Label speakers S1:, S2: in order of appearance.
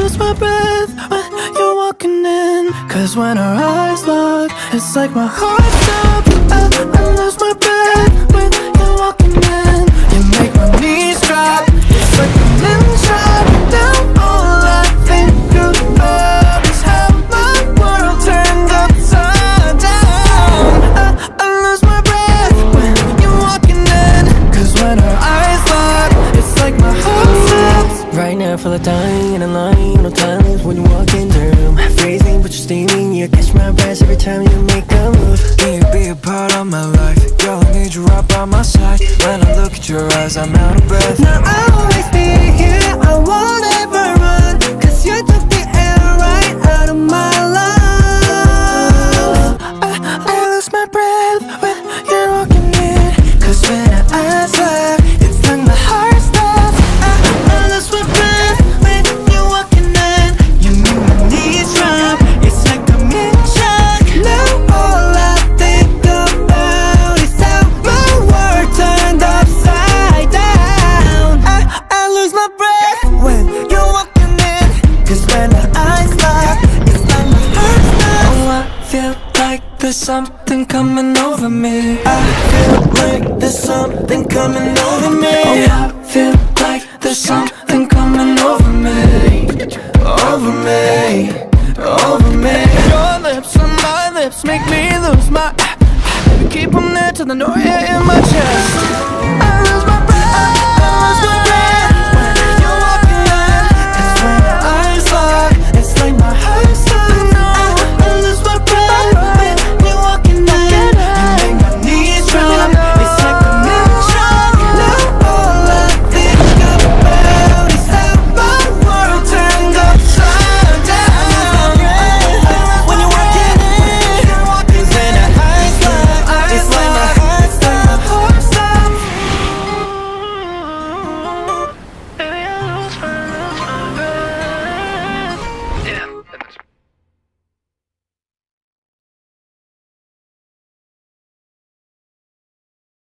S1: lose my breath when you're walking in. Cause when our eyes lock, it's like my heart stops. I lose my breath when you're walking in. You make my knees drop, it's like I'm in trap. Now all I think about is how my world turned upside down. I lose my breath when you're walking in. Cause when our eyes lock, it's like my heart stops.
S2: Right now I feel like dying in a line. No times when you walk in the room. Freezing but you're steaming. You catch my breath every time you make a move.
S3: Can you be a part of my life? Girl, I need you right by my side. When I look at your eyes, I'm out of breath.
S1: Now I'll always be here, I won't ever run. Cause you took the air right out of my lungs. I lose my breath when you're walking in. Cause when our eyes lock, it's like my heart stops. I lose my breath when you're walking in. You make my knees drop, it's like I'm in shock. Now all I think about is how my world turned upside down. I lose my breath when you're walking in. Cause when our eyes lock, it's like my heart stops.
S3: Oh, I feel like there's something coming over me. I feel like there's something coming over me. Oh, I feel like there's something coming over me.